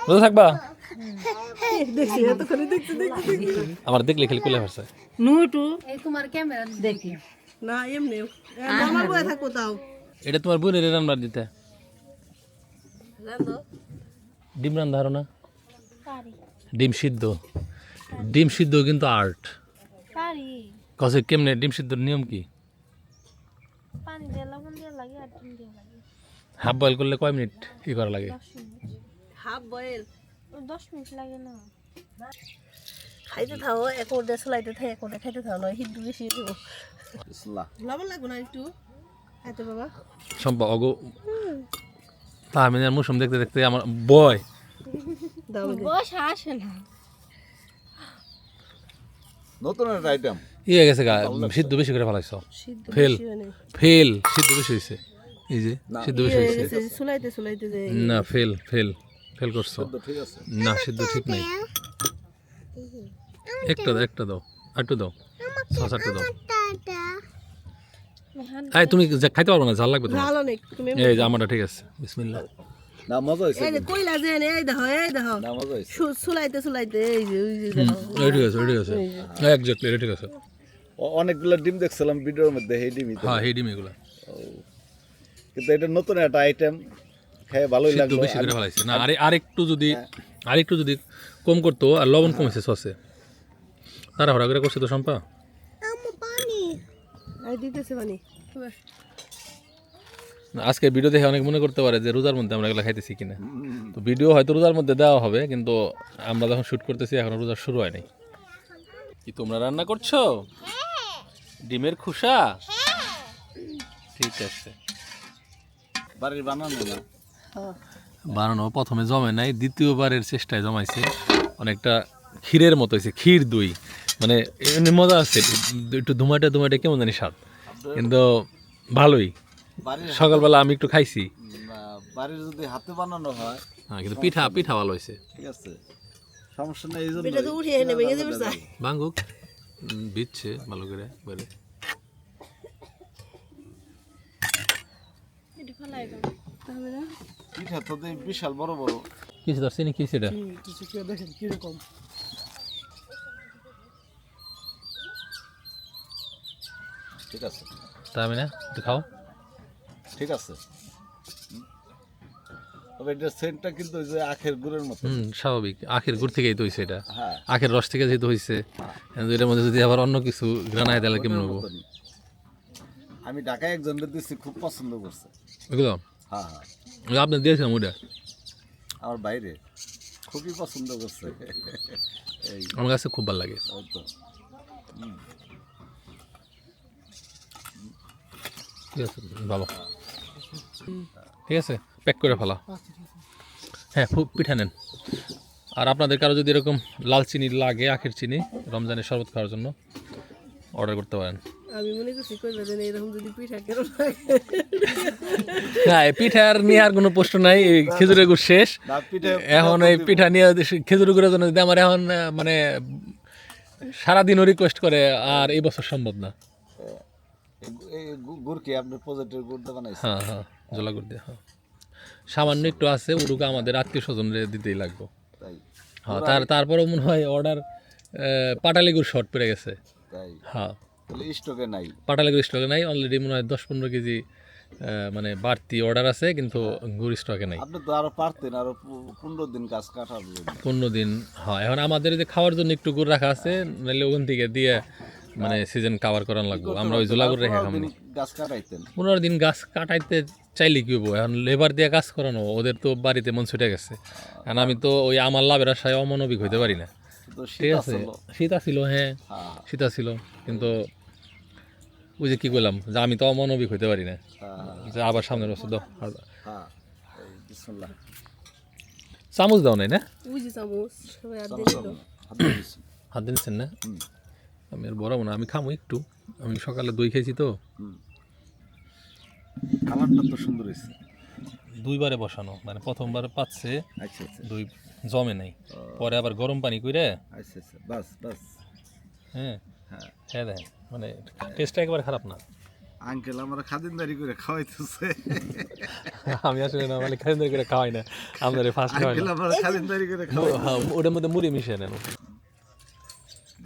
রোজা থাকবা দেখছি এতক্ষণে দেখছি আমার দেখলে খেলে কোলে ভাষায় নুটু এই তোমার ক্যামেরা দেখি না এমনি আমার বয়ে থাকো তাও এটা তোমার বোনের রান্নার দিতে জানো ডিম রান্না ধারো না ডিম সিদ্ধ কিন্তু আর্ট পারি কসে কেমনে ডিম সিদ্ধর নিয়ম কি পানি দিয়ে লবণ দিয়ে লাগে আর ডিম দিয়ে লাগে হাফ বয়েল করলে কয় মিনিট ই করা লাগে 10 মিনিট হাফ বয়েল 10 মিনিট লাগে না খাইতে থাও একর দিয়ে চলাইতে থাই একর খাইতে থাও নয় হিট বেশি দিব বিসমিল্লাহ লবণ লাগবে না একটু খাইতে বাবা সম্ভব অগো তাহমিনার মৌসুম দেখতে দেখতে আমার বয় দাও বস আসে না নতুন একটা আইটেম ইয়ে গেছে গা সিদ্ধ বেশি করে ফেলাইছো সিদ্ধ ফেল বেশি হয় নাই। ফেল সিদ্ধ বেশি হয়েছে এই যে সিদ্ধ বেশি হয়ে হয়েছে গেছে, চুলাইতে চুলাইতে যে না ফেল করছো তো ঠিক আছে না সিদ্ধ ঠিক নেই একটা দাও একটু দাও সস একটু দাও এই তুমি খাইতে পারবে না ঝাল লাগবে তোমার ভালো নেই তুমি এই যে আমারটা ঠিক আছে বিসমিল্লাহ না মজা হয়েছে এই যে কইলা যে এই দেখো না মজা হয়েছে চুলাইতে চুলাইতে এই যে ওই যে দেখো এই ঠিক আছে এক্স্যাক্টলি এটা ঠিক আছে অনেকগুলো ডিম দেখছিলাম ভিডিওর মধ্যে এই ডিমই তো। হ্যাঁ এই ডিম এগুলা কিন্তু এটা নতুন একটা আইটেম খেয়ে ভালোই সিদ্ধ লাগলো বেশি করে ফেলাইছে না আরেকটু যদি কম করতো আর লবণ কমেছে সসে তারা হরা করে করছে তো সম্পা এই দিতেছে মানে না, আজকে ভিডিও দেখে অনেক মনে করতে পারে যে রোজার মধ্যে আমরা এগুলো খাইতেছি কিনা তো ভিডিও হয়তো রোজার মধ্যে দেওয়া হবে কিন্তু আমরা যখন শুট করতেছি এখন রোজা শুরু হয় নাই কি তোমরা রান্না করছো ডিমের খোসা ঠিক আছে বাড়ির বানানো না বানানো প্রথমে জমে নাই দ্বিতীয়বারের চেষ্টায় জমাইছে অনেকটা ক্ষীরের মতো হয়েছে ক্ষীর দই মানে এমনি মজা আছে একটু ধুমাটে কেমন জানি স্বাদ কিন্তু ভালোই বাড়ির সকালবেলা আমি একটু খাইছি বাড়ির যদি হাতে বানানো হয় হ্যাঁ কিন্তু পিঠা ভালো হয়েছে ঠিক আছে সমস্যা নেই এই জন্য এটা তো উঠিয়ে এনে ভেঙে দেবে চাই বাঙ্গুক বিচ্ছে ভালো করে বলে এটা ফলাই দাও তাহলে না পিঠা তো দেই বিশাল বড় বড় কিছু ধরছি না কি সেটা কিছু কেউ দেখেন কিরকম ঠিক আছে তা আমি না একটু খাও ঠিক আছে তবে এটা সেন্টটা কিন্তু ওই যে আখের গুড়ের মতো স্বাভাবিক আখের গুড় থেকেই তো হয়েছে এটা হ্যাঁ আখের রস থেকে যেহেতু হয়েছে এটার মধ্যে যদি আবার অন্য কিছু গ্রানায় তাহলে কেমন ওটার হবো মতনই। আমি ঢাকায় একজনকে দিচ্ছি খুব পছন্দ করছে বুঝলো হ্যাঁ হ্যাঁ আপনি দিয়েছিলাম ওটা আমার বাইরে খুবই পছন্দ করছে এই আমার কাছে খুব ভালো লাগে ওই তো ঠিক আছে ভালো ঠিক আছে প্যাক করে ফেলা হ্যাঁ খুব পিঠা নেন আর আপনাদের কারো যদি এরকম লাল চিনি লাগে আখের চিনি রমজানের শরবত খাওয়ার জন্য অর্ডার করতে পারেন আমি মনে করছি কইলা যে এরকম যদি পিঠা কেন লাগে না এই পিঠার নিয়ে আর কোনো প্রশ্ন নাই এই খেজুরের গুড় শেষ না পিঠে এখন এই পিঠা নিয়ে খেজুরের গুড়ের জন্য যদি আমার এখন মানে সারাদিনও রিকোয়েস্ট করে আর এই বছর সম্ভব না এই গুড় কি আপনি প্রজেক্টের গুড়টা বানাইছেন হ্যাঁ জলা গুড় দিয়ে হ্যাঁ সামান্য একটু আছে ওটুকু আমাদের আত্মীয় স্বজনদের দিতেই লাগবে তাই হ্যাঁ তারপরেও মনে হয় অর্ডার পাটালি গুড় শর্ট পড়ে গেছে তাই হ্যাঁ তাহলে স্টকে নাই পাটালি গুড় স্টকে নাই অলরেডি মনে হয় 10-15 কেজি বাড়তি অর্ডার আছে কিন্তু গুড় স্টকে নাই আপনি তো আরো পারতেন আরো 15 দিন কাজ কাটার জন্য 15 দিন হ্যাঁ এখন আমাদের যে খাওয়ার জন্য একটু গুড় রাখা আছে নাহলে ওখান থেকে দিয়ে মানে সিজন কভার করানো লাগবে আমরা ওই জোলা গুড় রেখে 15 খামনি দিন গাছ কাটাইতেন 15 দিন গাছ কাটাইতে চাইলে কি হবো এখন লেবার দিয়ে কাজ করানো ওদের তো বাড়িতে মন ছুটে গেছে কারণ আমি তো ওই আমার লাভের আশায় অমানবিক হইতে পারি না তো ঠিক শীত আছে আসলো শীত আসিল হ্যাঁ হ্যাঁ শীত আসিল কিন্তু ওই যে কি করলাম যে আমি তো অমানবিক হইতে পারি না যে আবার সামনের বছর দাও হ্যাঁ এই বিসমিল্লাহ চামচ দাও নাই না ওই যে চামচ সবাই আর দিয়ে দিল হাতে দিছি। হাত দিচ্ছেন না হুম। আমি আর বড় না আমি খামো একটু আমি সকালে দই খেয়েছি তো কালারটা তো সুন্দর হয়েছে দুইবারে বসানো মানে প্রথমবার পাচ্ছে আচ্ছা আচ্ছা দই জমে নাই পরে আবার গরম পানি করে আচ্ছা আচ্ছা বাস বাস হ্যাঁ হ্যাঁ হ্যাঁ দেখেন মানে টেস্টটা একবার খারাপ না আঙ্কেল আমরা খাদিনদারি করে খাওয়াইতেছে। আমি আসলে না মানে খাদিনদারি করে খাওয়াই না, আমাদের ফার্স্ট খাওয়াই আঙ্কেল না। আমরা খাদিনদারি করে খাওয়াই। হ্যাঁ, ওটার মধ্যে মুড়ি মিশিয়ে নেন।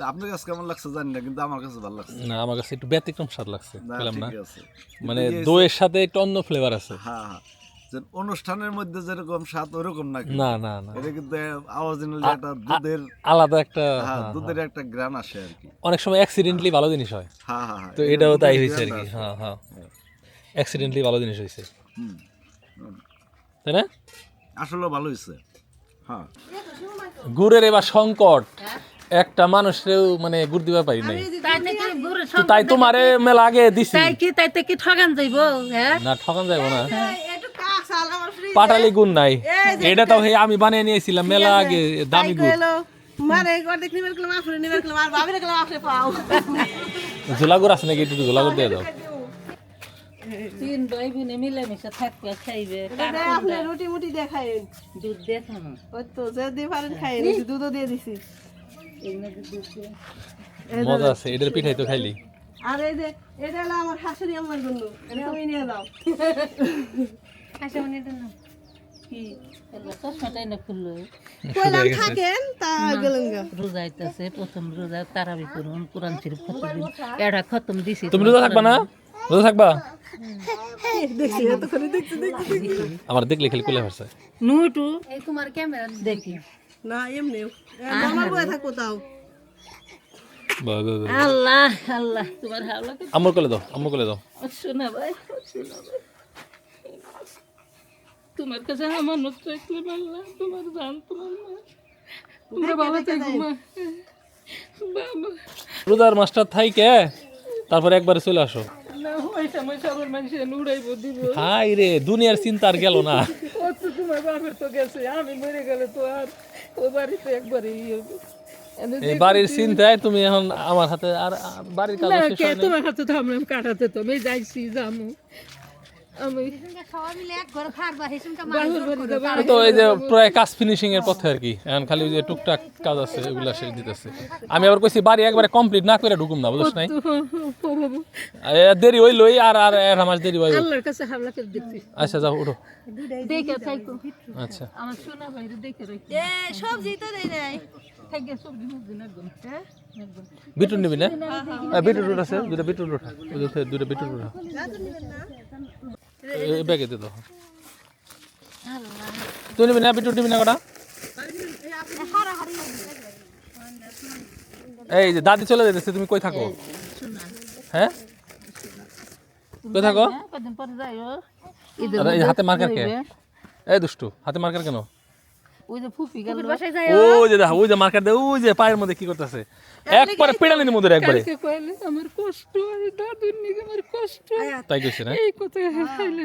আপনার কাছে কেমন লাগছে জানি না, কিন্তু আমার কাছে ভালো লাগছে। না, আমার কাছে একটু ব্যতিক্রম স্বাদ লাগছে, না, বললাম না, ঠিক আছে। মানে দইয়ের সাথে একটু অন্য ফ্লেভার আছে। হ্যাঁ হ্যাঁ, যে অনুষ্ঠানের মধ্যে যেরকম স্বাদ ওরকম নাকি? না না না, এটা কিন্তু অরিজিনালি একটা দুধের, আলাদা একটা, হ্যাঁ দুধের একটা গ্রান আসে আর কি। অনেক সময় অ্যাক্সিডেন্টলি ভালো জিনিস হয়। হ্যাঁ হ্যাঁ হ্যাঁ, তো এটাও তাই হয়েছে আর কি। হ্যাঁ হ্যাঁ, অ্যাক্সিডেন্টলি ভালো জিনিস হয়েছে, তাই না? আসলে ভালো হয়েছে। হ্যাঁ, গুড়ের এবার সংকট, একটা মানুষেও মানে গুড় দিবা পারি নাই। তো তাই তোমারে মেলা আগে দিছি। তাইতে কি ঠগান যাইবো? হ্যাঁ, না, ঠকান যাবো না। একটু কাঁচাল আমার ফ্রিজে। পাটালি গুড় নাই, এটা তো আমি বানিয়ে নিয়েছিলাম মেলা আগে, দামি গুড়। মানে অর্ধেক নিবার গেলাম, আপনি নিবার গেলাম, আর ভাবিরে গেলাম, আপনি পাও। ঝোলা গুড় আছে নাকি? একটু ঝোলা গুড় দিয়ে দাও। তিন ভাই বোনে মিলেমিশে থাকবে, খাইবে, আপনি রুটি মুটি দিয়ে খাইন। দুধ দিয়ে খাবো। ওই তো যে দিয়ে পারেন খাইন, দুধও দিয়ে দিছি। এগুলো দুধ দিয়ে মজা আছে, এটার পিঠাই তো খাইলি। আর এই যে এটা হলো আমার শাশুড়ি আমার জন্য, এটা তুমি নিয়ে যাও। আসে মনে দেন না কি এগুলো চশমাটাই না খুললো। কইলাম থাকেন, তা গেলাম গা। রোজা আইতাছে, প্রথম রোজা তারাবি করুন, কোরআন শরীফ খতম, এটা খতম দিছি। তুমি রোজা থাকবা না? রোজা থাকবা? দেখছি এতক্ষণে দেখছি। আমার দেখলে খেলে কুলে ভাসছে। নুটু এই তোমার ক্যামেরা দেখি। না এমনি আমার বয়ে থাকবো তাও। আল্লাহ আল্লাহ, তোমার হাওলা আম্মুর কোলে দাও, আম্মুর কোলে দাও। শোনা ভাই, শোনা ভাই, তোমার কাছে আমার নত চাইলে মাল্লা, তোমার জান তোমার মা, তোমরা বাবা থাকো মা। বাবা রোজার মাস্টার থাইকে তারপর একবারে চলে আসো। না ওই সময় সবার মানুষের উড়াইব দিব। হাই রে, দুনিয়ার চিন্তা আর গেল না। ও তো তোমার বাপের তো গেছে, আমি মরে গেলে তো আর ও বাড়িতে একবারে হবে। এই বাড়ির চিন্তায় তুমি এখন আমার হাতে, আর বাড়ির কাজ না শেষ কে হয় নাই। তোমার হাতে তো আমরা কাটাতে তো আমি যাইছি যামু, আমি সবাই মিলে এক ঘর খাবার হিসুমটা বাহুর বাড়িতে এই তো এই যে প্রায় কাজ ফিনিশিং এর পথে আর কি, এখন খালি ওই যে টুকটাক কাজ আছে ওগুলা শেষ দিতেছে। আমি আবার কইছি বাড়ি একবারে কমপ্লিট না করে ঢুকুম না, বুঝছ নাই? দেরি হইল আর আর এক মাস দেরি হইল। আল্লাহর কাছে হামলা করে দিচ্ছি। আচ্ছা যাও, উঠো। দেখে থাকো, আচ্ছা, আমার সোনা ভাইরে দেখে রাখি। এ সবজি তো দেই নাই। থাকে সবজি মধ্যে একদম, হ্যাঁ একদম। বিটুর নিবি না? বিটুর আছে, দুটা বিটুর উঠা, ওই যে দুটা বিটুর উঠা। এই ব্যাগে দে দাও। তুই নিবি না? বিটুর নিবি না কটা? এই যে দাদি চলে যেতেছে, তুমি কই থাকো? হ্যাঁ, কই থাকো? কদিন পরে যাইও। আরে এই হাতে মার্কার কে? এই দুষ্টু, হাতে মার্কার কেন? ওই যে ফুফি গেল, বাসায় যাই ওই যে দেখো, ওই যে মার্কার দে, ওই যে পায়ের মধ্যে কি করতেছে, একবারে পিড়ানির মধ্যে একবারে। কালকে কইলে আমার কষ্ট হয়, দাদুর নিকে আমার কষ্ট হয়। তাই কইছে না? এই কথা খাইলে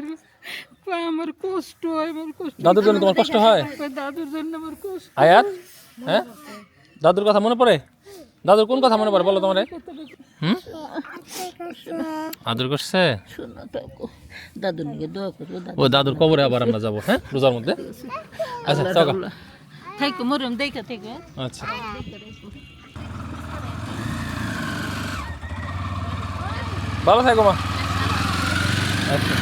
আমার কষ্ট হয়, আমার কষ্ট। দাদুর জন্য তোমার কষ্ট হয়? দাদুর জন্য আমার কষ্ট। আয়াত, হ্যাঁ, দাদুর কথা মনে পড়ে? দাদুর কোন কথা মনে পড়ে বলো তোমারে? হুম, আদর করছে? শোনা থাকো, দাদুর নিকে দোয়া করো। ও দাদুর কবরে আবার আমরা যাবো, হ্যাঁ, রোজার মধ্যে। আচ্ছা চলো, থাকো মরম দেখে থেকে। আচ্ছা। ভালো থাকো মা। আচ্ছা।